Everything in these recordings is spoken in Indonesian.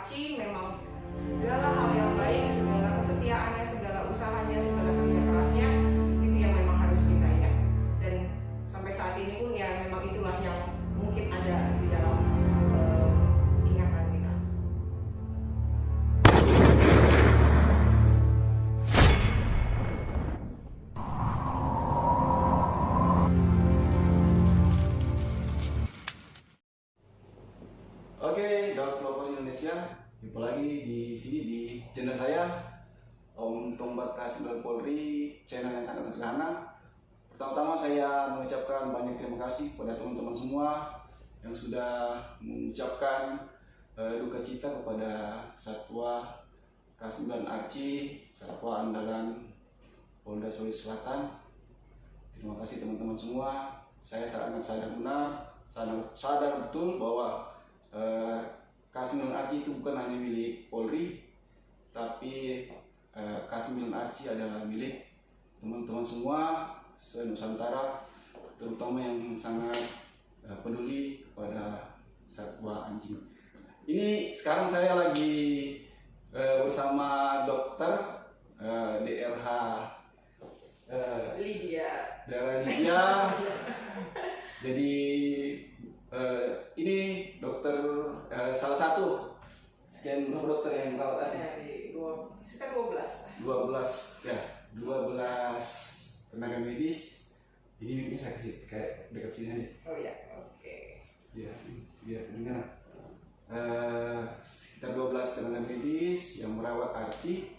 Archie memang segala hal yang baik, segala kesetiaannya, segala usahanya, segala kerja kerasnya itu yang memang harus kita ingat. Dan sampai saat ini pun ya memang itulah yang mungkin ada di dalam ingatan kita. Oke, Dok Lovers Indonesia, jumpa lagi di sini di channel saya, Om Tombak K9 Polri, channel yang sangat sederhana. Pertama-tama saya mengucapkan banyak terima kasih kepada teman-teman semua yang sudah mengucapkan duka cita kepada Satwa K9 Archie, Satwa Andalan Polda Sulawesi Selatan. Terima kasih teman-teman semua. Saya sangat sadar betul bahwa K9 Archie itu bukan hanya milik Polri, tapi K9 Archie adalah milik teman-teman semua se-Nusantara, terutama yang sangat peduli kepada satwa anjing. Ini sekarang saya lagi bersama dokter DRH Lydia. Jadi ini dokter salah satu sekian berapa dokter yang merawat tadi? Sekitar 12 ya, 12 tenaga medis. Ini saya kasih kayak dekat sini aja. Oh ya, oke. Ya, dengar. Sekitar 12 tenaga medis yang merawat Archie.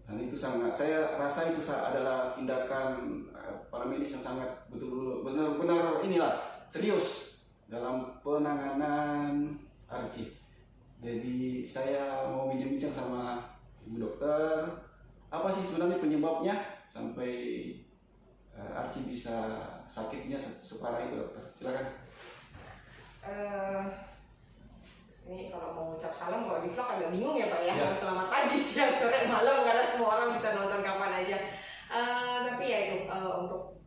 Dan itu saya rasa itu adalah tindakan para medis yang sangat benar-benar serius dalam penanganan Archie. Jadi saya mau bincang sama ibu dokter, apa sih sebenarnya penyebabnya sampai Archie bisa sakitnya separah itu, dokter? Silakan. Ini kalau mau ucap salam kalau di vlog agak bingung ya Pak ya. Mau selamat pagi, siang, sore, malam karena semua orang bisa nonton kapan aja. Tapi ya itu untuk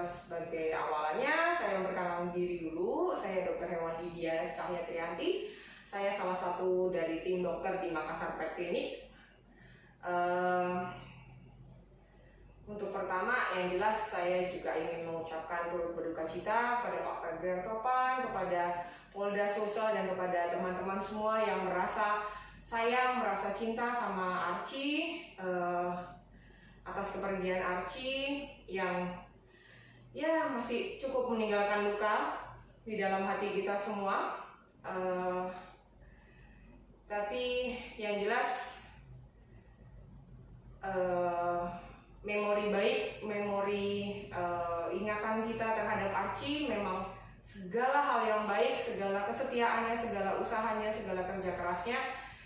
sebagai awalannya saya memperkenalkan diri dulu. Saya Dr. Hewan Lydia Cahya Trianti. Saya salah satu dari tim dokter di Makassar Pet Clinic. Untuk pertama yang jelas saya juga ingin mengucapkan turut berduka cita pada Pak Februar Topan, kepada Polda Sulsel dan kepada teman-teman semua yang merasa sayang, merasa cinta sama Archie, atas kepergian Archie yang ya masih cukup meninggalkan luka di dalam hati kita semua. Tapi yang jelas memori baik, memori ingatan kita terhadap Archie memang segala hal yang baik, segala kesetiaannya, segala usahanya, segala kerja kerasnya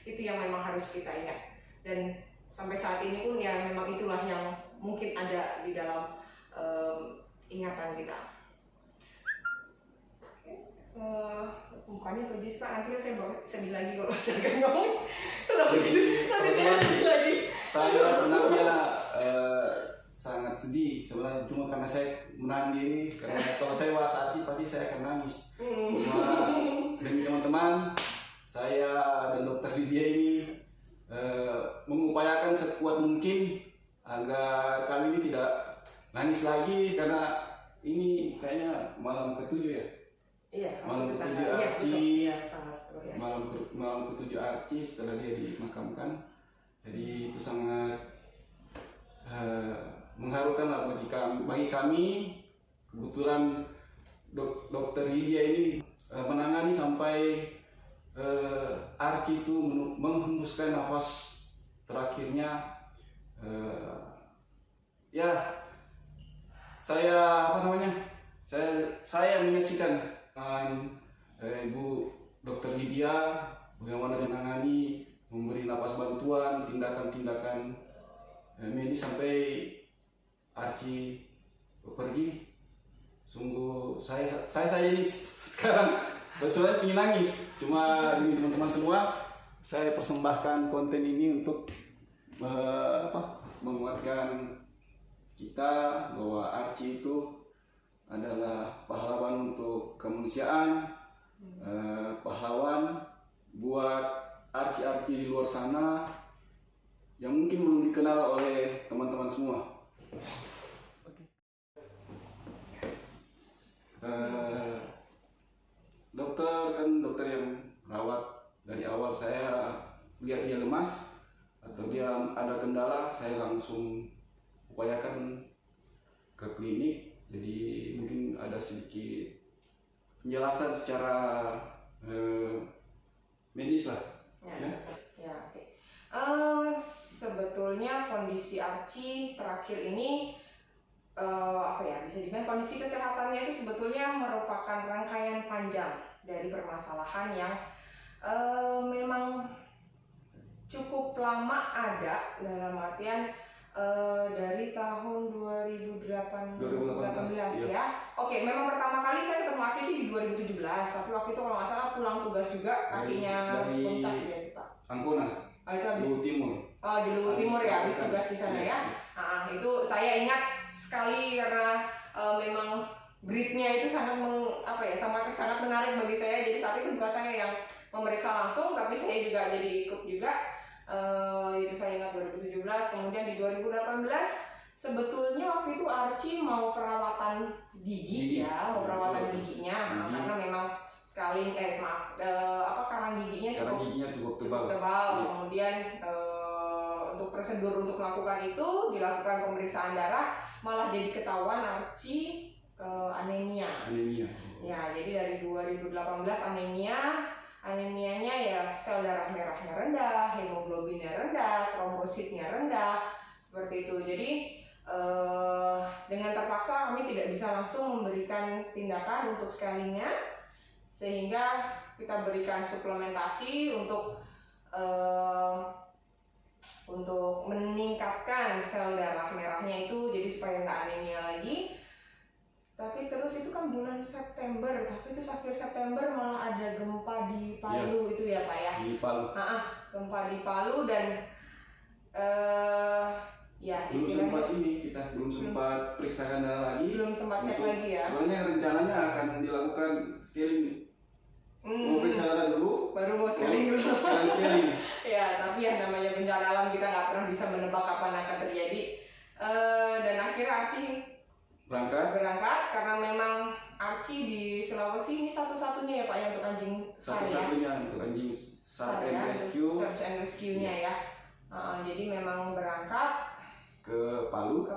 itu yang memang harus kita ingat. Dan sampai saat ini pun ya memang itulah yang mungkin ada di dalam ingatan kita. Mukanya tuh Pak, nanti saya sedih lagi kalau saya akan ngomong. Kalau begitu nanti saya sedih lagi. Saya sebenarnya sangat sedih sebenarnya, cuma karena saya menahan diri, karena kalau saya bahas hati pasti saya akan nangis. Cuma demi teman-teman, saya dan dokter Lydia ini mengupayakan sekuat mungkin agar kali ini tidak nangis lagi, karena ini kayaknya malam ke-7 ya. Iya, malam ke-7 Archie. Ya, ya. Malam ke-7 Archie setelah dia dimakamkan. Jadi itu sangat mengharukan lah bagi kami. Kebetulan dokter Lydia ini menangani sampai Archie itu menghembuskan nafas terakhirnya. Saya menyaksikan Ibu Dokter Lydia bagaimana menangani, memberi napas bantuan, tindakan-tindakan medis sampai Archie pergi. Sungguh saya ini sekarang sebenarnya ingin nangis. Cuma demi teman-teman semua, saya persembahkan konten ini untuk menguatkan kita bahwa Archie itu adalah pahlawan untuk kemanusiaan, pahlawan buat arci-arci di luar sana yang mungkin belum dikenal oleh teman-teman semua. Dokter kan dokter yang rawat. Dari awal saya lihat dia lemas atau dia ada kendala, saya langsung upayakan ke klinik. Jadi mungkin ada sedikit penjelasan secara medis lah. Ya, oke. Sebetulnya kondisi Archie terakhir ini bisa dibilang kondisi kesehatannya itu sebetulnya merupakan rangkaian panjang dari permasalahan yang memang cukup lama ada, dalam artian dari tahun 2018 ya. Oke, memang pertama kali saya ketemu Archie sih di 2017, tapi waktu itu kalau nggak salah pulang tugas juga, kakinya bengkak ya Pak. Angkona. Itu habis Luwu Timur. Oh, di Luwu Timur ya, habis tugas di sana ya. Itu saya ingat sekali karena memang breednya itu sangat sangat menarik bagi saya. Jadi saat itu bukan saya yang memeriksa langsung, tapi saya juga jadi ikut juga. Itu saya ingat 2017. Kemudian di 2018 sebetulnya waktu itu Archie mau perawatan gigi ya, mau perawatan giginya, karena memang karang giginya cukup tebal. Kemudian untuk prosedur untuk melakukan itu dilakukan pemeriksaan darah, malah jadi ketahuan Archie anemia. Ya, jadi dari 2018 anemianya ya sel darah merahnya rendah, hemoglobinnya rendah, trombositnya rendah, seperti itu. Jadi dengan terpaksa kami tidak bisa langsung memberikan tindakan untuk scalingnya, sehingga kita berikan suplementasi untuk meningkatkan sel darah merahnya itu, jadi supaya nggak anemia lagi. Tapi terus itu kan bulan September, tapi itu akhir September malah ada gempa di Palu itu ya Pak ya? Di Palu. Gempa di Palu dan kita belum sempat periksakan darah lagi. Belum sempat cek lagi ya? Sebenarnya rencananya akan dilakukan scaling. Mau periksa darah dulu, baru mau scaling dulu. Scaling. Ya, tapi yang namanya bencana alam kita nggak pernah bisa menebak kapan akan terjadi. Dan akhirnya Archie berangkat karena memang Archie di Sulawesi ini satu-satunya ya Pak yang untuk anjing SAR ya. Satu-satunya untuk anjing SAR and Rescue. Search and Rescue-nya ya. Jadi memang berangkat ke Palu.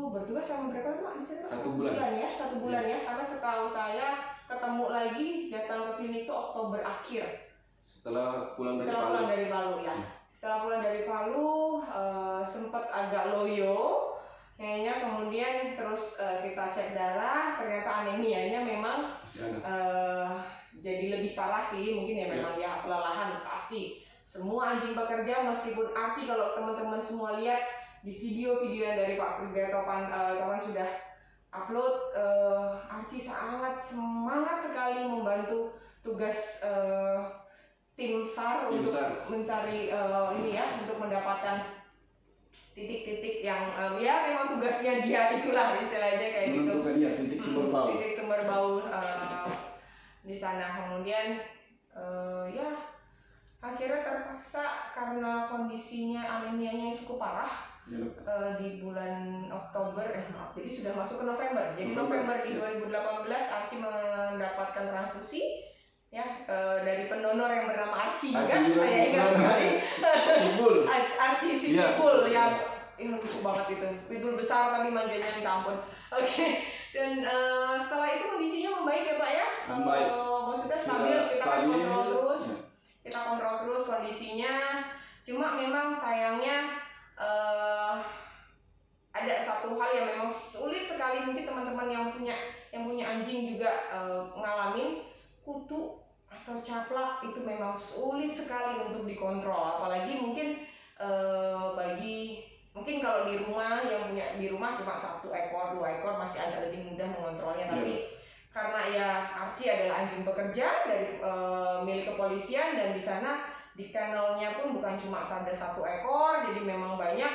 Bertugas selama berapa lama di sana? 1 bulan. Satu bulan ya. Karena setahu saya ketemu lagi datang ke klinik itu Oktober akhir. Setelah pulang dari Palu ya. Setelah pulang dari Palu sempat agak loyo kayaknya, kemudian terus kita cek darah, ternyata anemianya memang jadi lebih parah sih, mungkin ya memang dia kelelahan pasti. Semua anjing pekerja, meskipun Archie kalau teman-teman semua lihat di video-video yang dari Pak Frida Topan sudah upload, Archie sangat semangat sekali membantu tugas tim SAR untuk mencari untuk mendapatkan titik-titik yang memang tugasnya dia, itulah istilahnya kayak gitu. Titik sumber bau di sana. Kemudian akhirnya terpaksa karena kondisinya anemianya cukup parah di bulan Oktober jadi sudah masuk ke November. Jadi November di 2018 Archie mendapatkan transfusi dari pendonor yang bernama Archie juga. Saya ingat sekali. Archie si Pitbull yang lucu banget itu. Pitbull besar tapi manjanya minta ampun. Oke. Dan setelah itu kondisinya membaik ya Pak ya? Maksudnya stabil, kita kontrol terus kondisinya. Cuma memang sayangnya ada satu hal yang memang sulit sekali, mungkin teman-teman yang punya anjing juga ngalamin, kutu atau caplak itu memang sulit sekali untuk dikontrol. Apalagi mungkin kalau di rumah, yang punya di rumah cuma 1 ekor 2 ekor masih agak lebih mudah mengontrolnya. Tapi karena ya Archie adalah anjing pekerja dari milik kepolisian, dan di sana di kennelnya pun bukan cuma ada 1 ekor, jadi memang banyak.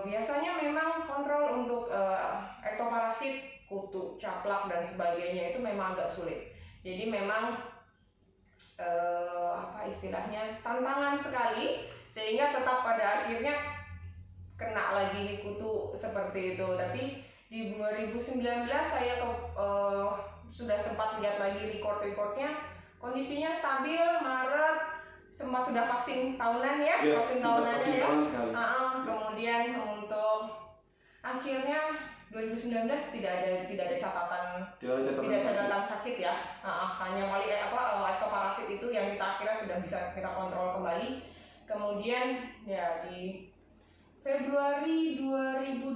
Biasanya memang kontrol untuk ektoparasit, kutu, caplak dan sebagainya itu memang agak sulit. Jadi memang apa istilahnya, tantangan sekali, sehingga tetap pada akhirnya kena lagi kutu seperti itu. Tapi di 2019 saya sudah sempat lihat lagi record-recordnya, kondisinya stabil. Maret sempat sudah vaksin tahunan ya, vaksin tahunannya ya. Kemudian untuk akhirnya 2019 tidak ada catatan sakit ya. Hanya paling ektoparasit itu yang kita akhirnya sudah bisa kita kontrol kembali. Kemudian ya di Februari 2020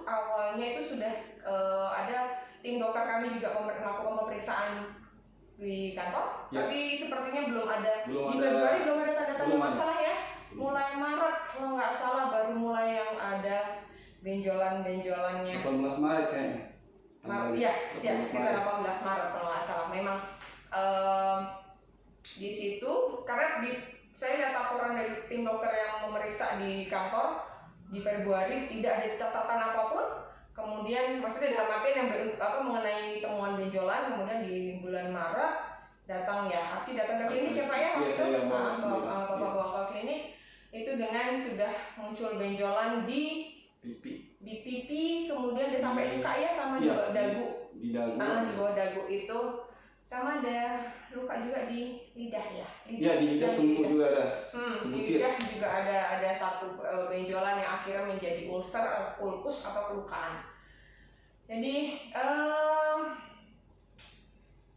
awalnya itu sudah ada tim dokter kami juga melakukan pemeriksaan di kantor, tapi sepertinya belum ada. Di Februari belum ada tanda-tanda masalah ya. Mulai Maret kalau nggak salah baru mulai yang ada benjolan-benjolannya. 18 Maret kayaknya. Iya, sekitar 18 Maret kalau nggak salah. Memang di situ karena saya lihat laporan dari tim dokter yang memeriksa di kantor di Februari tidak ada catatan apapun. Kemudian maksudnya dalam artian yang mengenai temuan benjolan. Kemudian di bulan Maret datang ke klinik ya Pak ya waktu itu. Bapak bawa ke klinik itu dengan sudah muncul benjolan di pipi, kemudian dia sampai luka ya, sama di bawah dagu. Di bawah dagu itu, sama ada luka juga di lidah ya. Iya, di lidah tunggu juga ada. Di lidah juga ada satu benjolan yang akhirnya menjadi ulcer, ulkus atau kelukaan. Jadi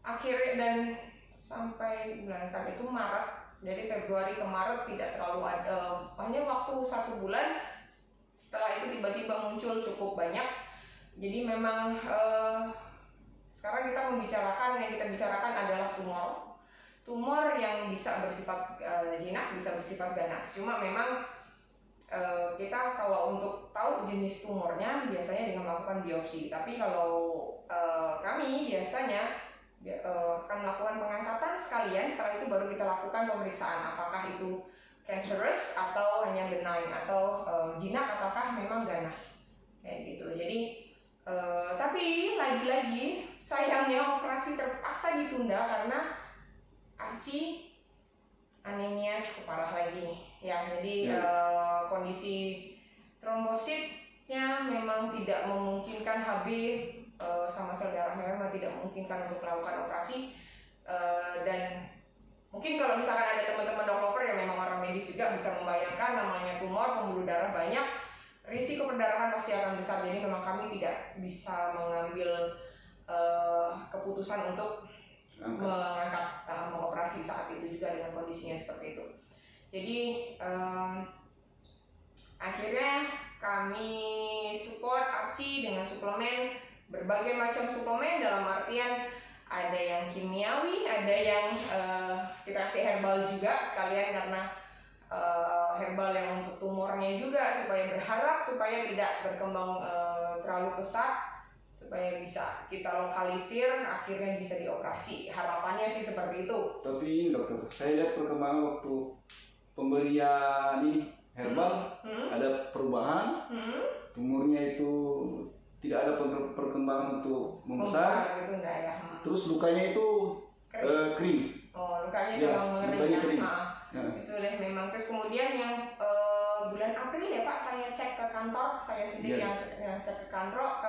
akhirnya dan sampai bulan kan itu Maret, jadi Februari ke Maret tidak terlalu ada, hanya waktu 1 bulan. Setelah itu tiba-tiba muncul cukup banyak. Jadi memang sekarang yang kita bicarakan adalah tumor yang bisa bersifat jinak, bisa bersifat ganas. Cuma memang kita kalau untuk tahu jenis tumornya biasanya dengan melakukan biopsi. Tapi kalau kami biasanya akan melakukan pengangkatan sekalian, setelah itu baru kita lakukan pemeriksaan apakah itu cancerous atau hanya benign, atau jinak ataukah memang ganas kayak gitu. Jadi tapi lagi-lagi sayangnya operasi terpaksa ditunda karena Archie anemia cukup parah lagi ya. Jadi kondisi trombositnya memang tidak memungkinkan, HB sama sel darahnya memang tidak memungkinkan untuk melakukan operasi. Dan mungkin kalau misalkan ada teman-teman dog lover yang memang orang medis juga bisa membayangkan, namanya tumor pembuluh darah banyak, risiko perdarahan pasti akan besar. Jadi memang kami tidak bisa mengambil keputusan untuk mengoperasi saat itu juga dengan kondisinya seperti itu. Jadi akhirnya kami support Archie dengan suplemen, berbagai macam suplemen, dalam artian ada yang kimiawi, ada yang kita kasih herbal juga sekalian, karena herbal yang untuk tumornya juga, supaya berharap supaya tidak berkembang terlalu pesat, supaya bisa kita lokalisir, akhirnya bisa dioperasi. Harapannya sih seperti itu. Tapi dokter, saya lihat perkembangan waktu pemberian ini herbal ada perubahan, tumornya itu tidak ada perkembangan untuk membesar gitu enggak ya. Terus lukanya itu kering. Lukanya memang mengering ya. Itu deh memang. Terus kemudian yang bulan April ya Pak, saya cek ke kantor, saya sendiri yang cek ke kantor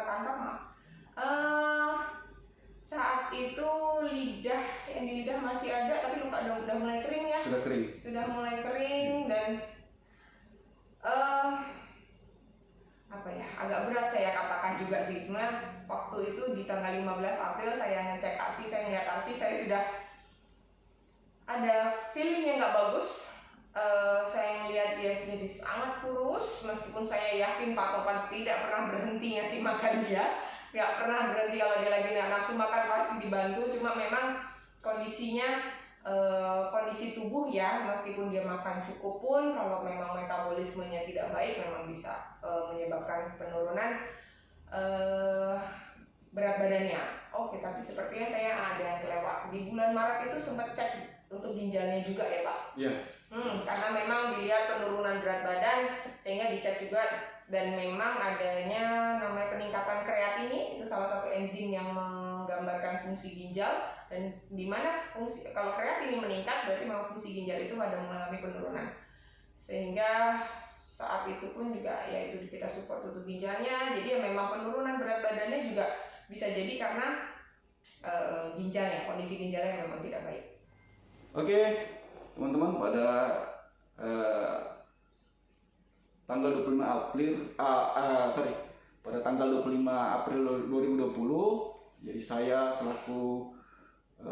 saat itu lidah, yang di lidah masih ada, tapi luka udah mulai kering ya. Sudah mulai kering dan agak berat saya katakan juga sih. Sebenarnya waktu itu di tanggal 15 April saya ngecek Archie, saya ngeliat Archie, saya sudah ada feeling yang nggak bagus. Saya ngeliat dia jadi sangat kurus, meskipun saya yakin Pak Topan tidak pernah berhenti ngasih makan dia, nggak pernah berhenti. Kalau dia lagi nggak nafsu makan pasti dibantu. Cuma memang kondisinya, kondisi tubuh ya, meskipun dia makan cukup pun kalau memang metabolismenya tidak baik memang bisa menyebabkan penurunan berat badannya. Oke, tapi sepertinya saya ada yang kelewat. Di bulan Maret itu sempat cek untuk ginjalnya juga ya Pak. Iya. Karena memang dilihat penurunan berat badan, sehingga dicek juga, dan memang adanya namanya peningkatan kreatinin, itu salah satu enzim yang menggambarkan fungsi ginjal, dan di mana fungsi, kalau kreatin meningkat berarti memang fungsi ginjal itu ada mengalami penurunan, sehingga saat itu pun juga yaitu kita support tutup ginjalnya. Jadi ya memang penurunan berat badannya juga bisa jadi karena ginjalnya, kondisi ginjalnya memang tidak baik. Oke, teman-teman, pada tanggal 25 April pada tanggal 25 April 2020, jadi saya selaku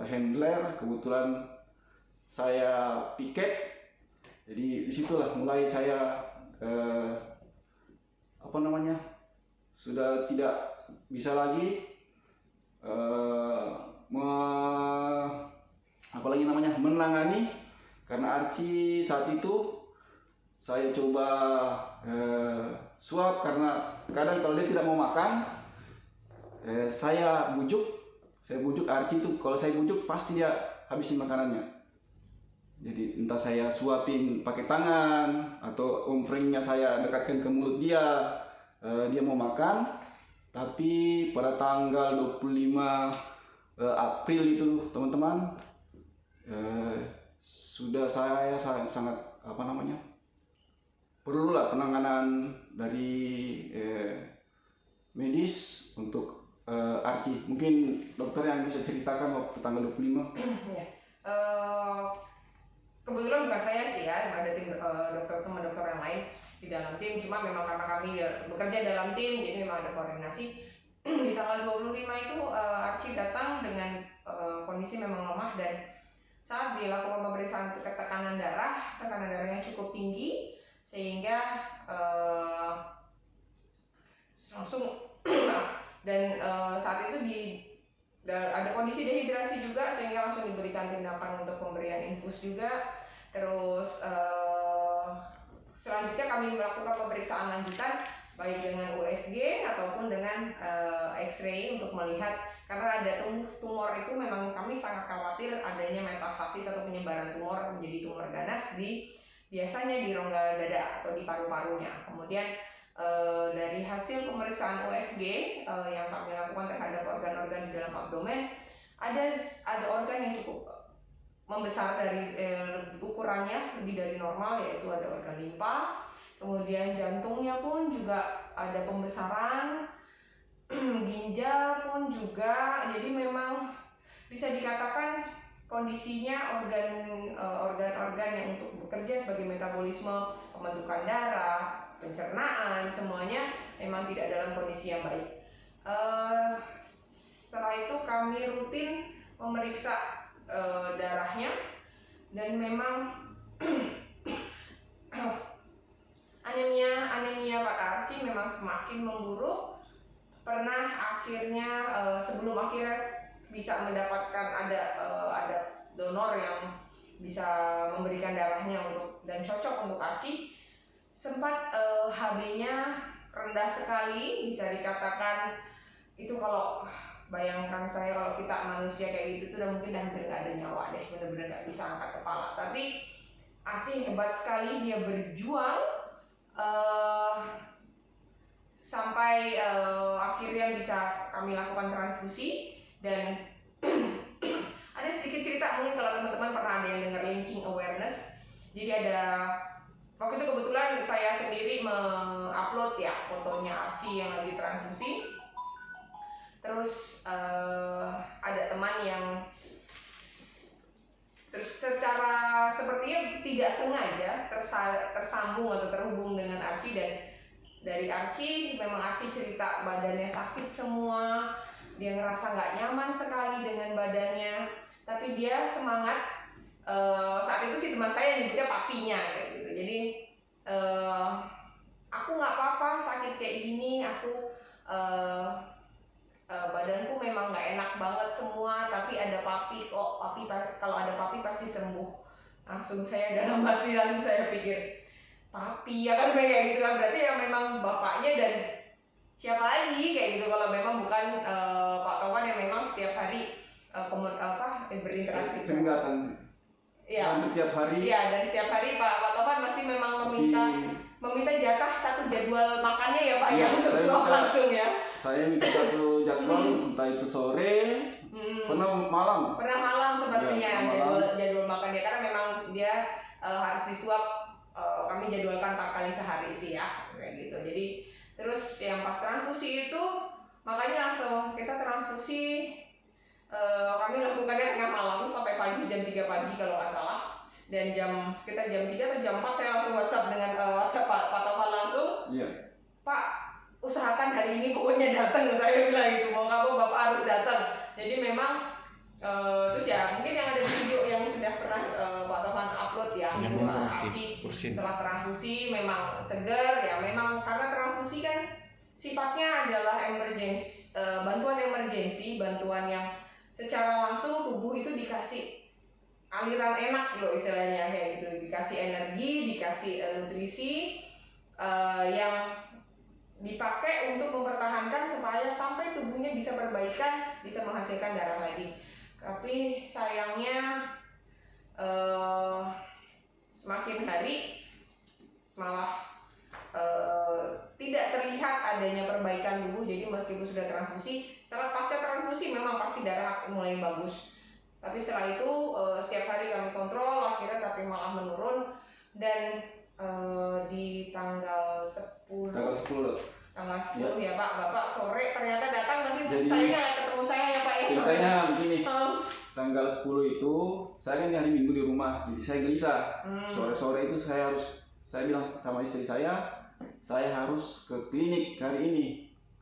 handler, kebetulan saya piket. Jadi disitulah mulai saya sudah tidak bisa lagi menangani, karena Archie saat itu saya coba suap, karena kadang kalau dia tidak mau makan, saya bujuk Archie itu. Kalau saya bujuk pasti dia habisin makanannya. Jadi entah saya suapin pakai tangan atau omprengnya saya dekatkan ke mulut dia, dia mau makan. Tapi pada tanggal 25 April itu teman-teman, sudah saya sangat perlulah penanganan dari medis untuk Archie. Mungkin dokter yang bisa ceritakan waktu tanggal 25. Ya. Kebetulan bukan saya sih ya, ada tim teman dokter yang lain di dalam tim. Cuma memang karena kami bekerja dalam tim, jadi memang ada koordinasi. Di tanggal 25 itu Archie datang dengan kondisi memang lemah, dan saat dilakukan pemeriksaan untuk tekanan darahnya cukup tinggi, sehingga langsung dan saat itu ada kondisi dehidrasi juga, sehingga langsung diberikan tindakan untuk pemberian infus juga. Terus selanjutnya kami melakukan pemeriksaan lanjutan baik dengan USG ataupun dengan X-ray untuk melihat, karena ada tumor itu memang kami sangat khawatir adanya metastasis atau penyebaran tumor menjadi tumor ganas biasanya di rongga dada atau di paru-parunya. Kemudian dari hasil pemeriksaan USG yang kami lakukan terhadap organ-organ di dalam abdomen, ada organ yang cukup membesar dari ukurannya lebih dari normal, yaitu ada organ limpa. Kemudian jantungnya pun juga ada pembesaran, ginjal pun juga. Jadi memang bisa dikatakan kondisinya organ-organ yang untuk bekerja sebagai metabolisme, pembentukan darah, pencernaan, semuanya memang tidak dalam kondisi yang baik. Setelah itu kami rutin memeriksa darahnya, dan memang anemia Pak Archie memang semakin memburuk. Pernah akhirnya sebelum akhirnya bisa mendapatkan ada donor yang bisa memberikan darahnya dan cocok untuk Archie, sempat HB-nya rendah sekali, bisa dikatakan itu, kalau bayangkan saya kalau kita manusia kayak gitu tuh udah mungkin hampir nggak ada nyawa deh, bener-bener nggak bisa angkat kepala. Tapi Archie hebat sekali, dia berjuang sampai akhirnya bisa kami lakukan transfusi. Dan ada sedikit cerita, mungkin kalau teman-teman pernah ada yang dengar linking awareness. Jadi waktu itu kebetulan saya sendiri mengupload ya fotonya Archie yang lagi transfusi. Terus ada teman yang terus secara sepertinya tidak sengaja tersambung atau terhubung dengan Archie, dan dari Archie memang Archie cerita badannya sakit semua, dia ngerasa nggak nyaman sekali dengan badannya, tapi dia semangat. Saat itu sih teman saya nyebutnya papinya kayak gitu. Jadi aku nggak apa-apa sakit kayak gini, aku badanku memang nggak enak banget semua, tapi ada papi kok, kalau ada papi pasti sembuh. Langsung saya dalam hati langsung saya pikir, papi ya kan kayak gitu kan, berarti ya memang bapaknya, dan siapa lagi kayak gitu kalau memang bukan Pak Topan yang memang setiap hari berinteraksi. Ya, setiap hari. Iya, dan setiap hari Pak Topan pasti memang meminta jatah satu jadwal makannya ya Pak ya, untuk suap langsung ya. Saya minta satu jadwal, entah itu sore, pernah malam. Pernah malam sepertinya Ya, jadwal makan dia, karena memang dia harus disuap. Kami jadwalkan 4 kali sehari sih ya, kayak gitu. Jadi terus yang pas transfusi itu, makanya langsung kita transfusi. Kami lakukannya tengah malam sampai pagi, jam 3 pagi kalau nggak salah. Dan sekitar jam 3 atau jam 4 saya langsung WhatsApp dengan WhatsApp Pak Taufan langsung. Iya. Pak, usahakan hari ini pokoknya datang, saya bilang gitu, mau nggak mau Bapak harus datang. Jadi memang terus ya mungkin yang ada di video yang sudah pernah Pak Taufan upload ya, itu Arci setelah transfusi memang seger ya, memang karena transfusi kan sifatnya adalah emergency, bantuan emergency, bantuan yang secara langsung tubuh itu dikasih aliran enak loh istilahnya, kayak gitu, dikasih energi, dikasih nutrisi yang dipakai untuk mempertahankan supaya sampai tubuhnya bisa perbaikan, bisa menghasilkan darah lagi. Tapi sayangnya semakin hari malah tidak terlihat adanya perbaikan tubuh. Jadi meskipun sudah transfusi, setelah pasca transfusi memang pasti darah mulai bagus. Tapi setelah itu setiap hari kami kontrol, akhirnya tapi malah menurun. Dan di tanggal 10 ya Pak, Bapak sore ternyata datang, tapi Jadi, saya nggak ketemu saya ya Pak ya. Ceritanya begini, tanggal 10 itu saya kan hari Minggu di rumah, jadi saya gelisah. Sore-sore itu saya bilang sama istri saya harus ke klinik hari ini.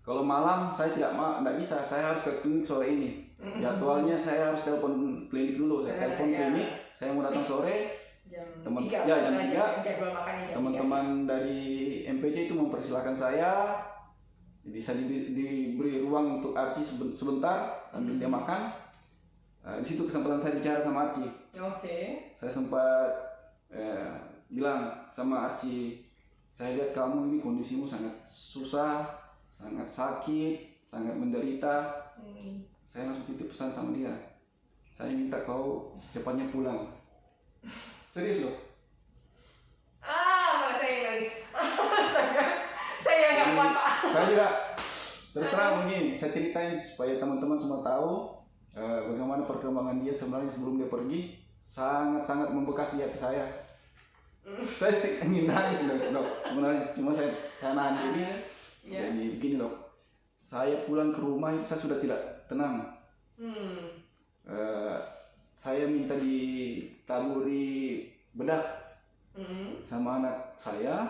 Kalau malam saya tidak bisa, saya harus ke klinik sore ini. Jadwalnya saya harus telepon klinik dulu, saya telepon klinik, saya mau datang sore. Jam 3 teman-teman dari MPC itu mempersilahkan saya, jadi saya diberi ruang untuk Arci sebentar sambil dia makan. Di situ kesempatan saya bicara sama Arci. Saya sempat bilang sama Arci, saya lihat kamu ini kondisimu sangat susah, sangat sakit, sangat menderita. Saya langsung titip pesan sama dia, saya minta kau secepatnya pulang. Serius loh. Bahasa Inggris. saya nggak kuat Pak. Saya juga terus terang begini, saya ceritain supaya teman-teman semua tahu bagaimana perkembangan dia sebenarnya sebelum dia pergi, sangat-sangat membekas di hati saya. Saya sih ingin nangis dok, sebenarnya cuma saya nahan diri. Jadi begini dok, saya pulang ke rumah itu saya sudah tidak tenang. Saya minta ditaburi bedak sama anak saya,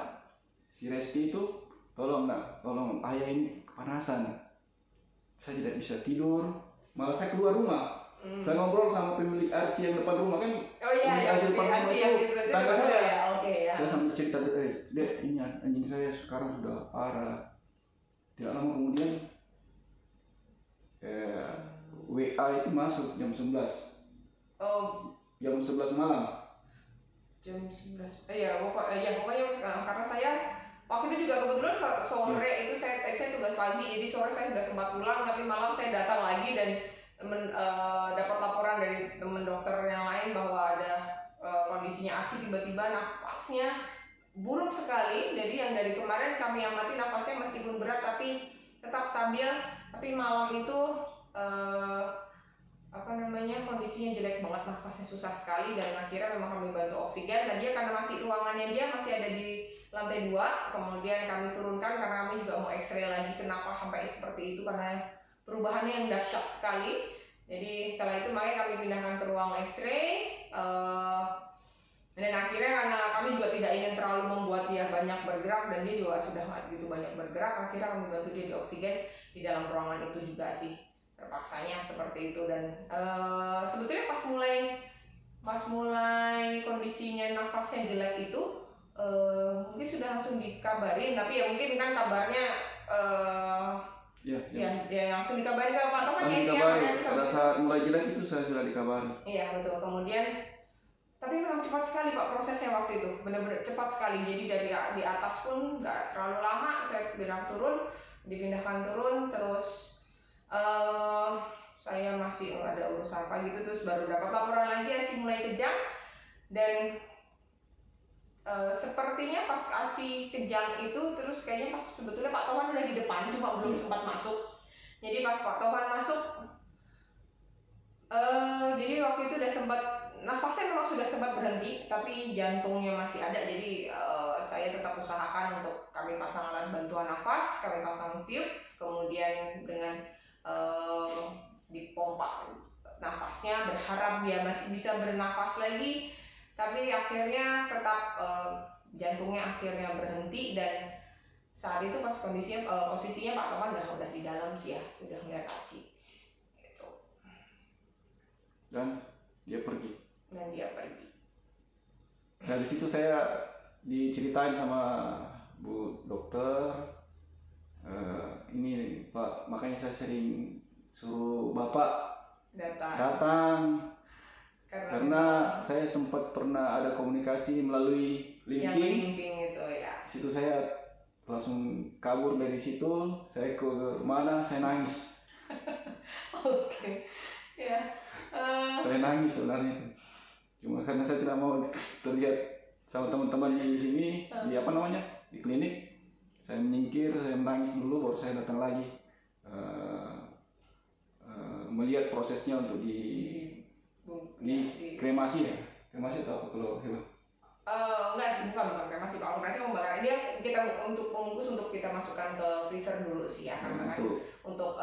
si Resti itu, tolong ayah ini kepanasan, saya tidak bisa tidur, malah saya keluar rumah. Saya ngobrol sama pemilik Arci yang depan rumah kan. Pemilik Arci depan rumah itu tangga saya. Saya sambil cerita, dia ini anjing saya sekarang sudah parah. Tidak lama kemudian WA itu masuk jam 11. Jam 11 malam. Jam 11. Pokoknya karena saya waktu itu juga kebetulan sore itu saya tugas pagi, jadi sore saya sudah sempat pulang, tapi malam saya datang lagi dan dapat laporan dari teman dokter yang lain bahwa ada kondisinya Arci tiba-tiba nafasnya buruk sekali. Jadi yang dari kemarin kami amati nafasnya meskipun berat tapi tetap stabil, tapi malam itu kondisinya jelek banget, nafasnya susah sekali, dan akhirnya memang kami bantu oksigen. Dan dia karena ruangannya dia masih ada di lantai 2, kemudian kami turunkan karena kami juga mau X-ray lagi kenapa sampai seperti itu, karena perubahannya yang dahsyat sekali. Jadi setelah itu makanya kami pindahkan ke ruang X-ray, dan akhirnya karena kami juga tidak ingin terlalu membuat dia banyak bergerak dan dia juga sudah nggak begitu banyak bergerak, akhirnya kami bantu dia di oksigen di dalam ruangan itu juga sih, terpaksanya seperti itu. Dan sebetulnya pas mulai kondisinya nafasnya jelek itu mungkin sudah langsung dikabarin, tapi ya mungkin kan kabarnya langsung dikabarin ke Pak Taufan ya. Pada saat mulai jelek itu saya sudah dikabari. Iya betul. Kemudian tapi memang cepat sekali Pak prosesnya waktu itu, benar-benar cepat sekali. Jadi dari di atas pun nggak terlalu lama, saya dipindahkan turun, terus saya masih nggak ada urusan apa gitu, terus baru dapat laporan lagi Arci mulai kejang. Dan sepertinya pas Archie kejang itu, terus kayaknya pas sebetulnya Pak Tohan udah di depan, cuma belum sempat masuk. Jadi pas Pak Tohan masuk, jadi waktu itu udah sempat, nafasnya memang sudah sempat berhenti, tapi jantungnya masih ada. Jadi saya tetap usahakan untuk kami pasang alat bantuan nafas, kami pasang tube, kemudian dengan dipompa nafasnya, berharap dia masih bisa bernafas lagi. Tapi akhirnya tetap jantungnya akhirnya berhenti, dan saat itu pas posisinya Pak Toman udah di dalam sih ya, sudah melihat Archie. Gitu. Dan dia pergi. Dari situ saya diceritain sama Bu Dokter, ini Pak, makanya saya sering suruh Bapak datang. Karena saya sempat pernah ada komunikasi melalui LinkedIn. Itu ya. Situ saya langsung kabur dari situ, saya ke mana, saya nangis. Oke. Ya. Saya nangis sebenarnya. Cuma karena saya tidak mau terlihat sama teman-teman di sini, di klinik. Saya menyingkir, saya menangis dulu, baru saya datang lagi melihat prosesnya untuk di kremasi ya. Kremasi atau apa kalau hewan? Enggak sih, bukan kremasi. Kalau kremasi pembakaran dia kita untuk membungkus, untuk kita masukkan ke freezer dulu sih ya, karena kan untuk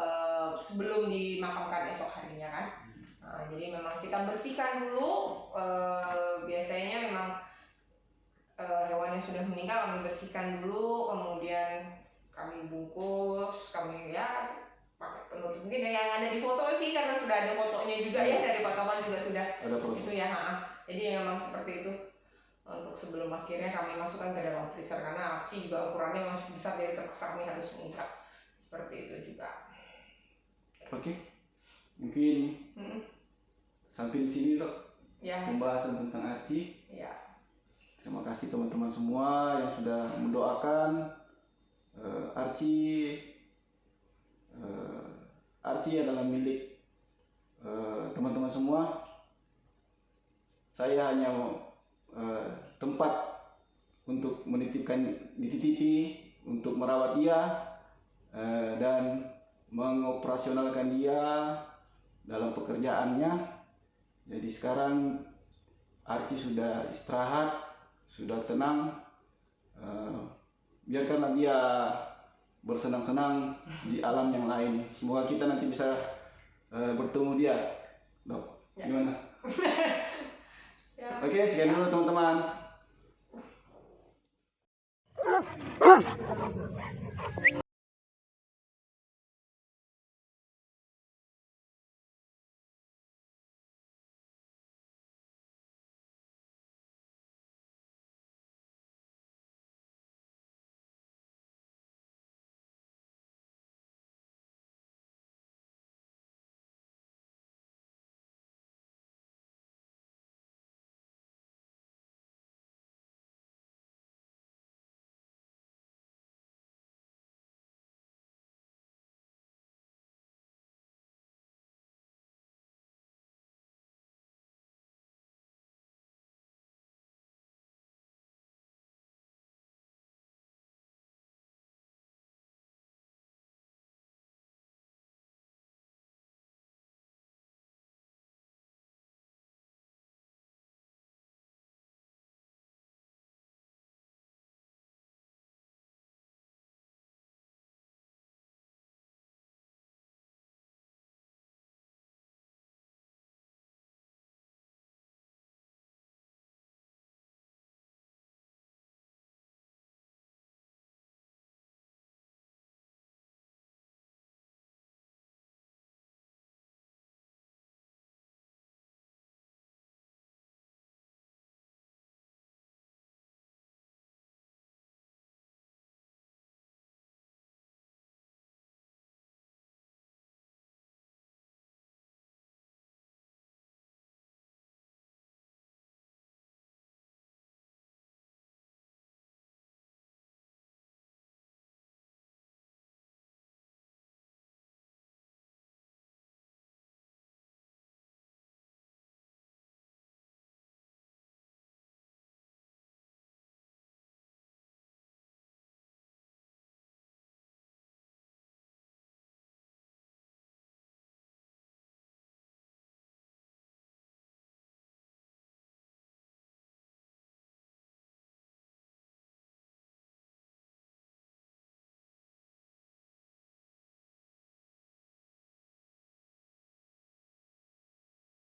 sebelum dimakamkan esok harinya kan. Jadi memang kita bersihkan dulu. Biasanya memang hewan yang sudah meninggal kami bersihkan dulu, kemudian kami bungkus, kami ya pakai penutup. Mungkin yang ada di foto sih, karena sudah ada fotonya juga ya, dari Pak Toman juga sudah ada proses. Itu ya. Jadi memang seperti itu. Untuk sebelum akhirnya kami masukkan ke dalam freezer, karena Archie juga ukurannya memang cukup besar, jadi terpaksa kami harus mengikat seperti itu juga. Oke. Mungkin sampai di sini loh ya. Pembahasan tentang Archie. Ya. Terima kasih teman-teman semua yang sudah mendoakan Archie. Archie adalah milik teman-teman semua. Saya hanya tempat untuk dititipi, untuk merawat dia dan mengoperasionalkan dia dalam pekerjaannya. Jadi sekarang Archie sudah istirahat, sudah tenang. Biarkanlah dia bersenang-senang di alam yang lain. Semoga kita nanti bisa bertemu dia, Dok. Ya. Gimana? Ya. Oke, sekian dulu teman-teman.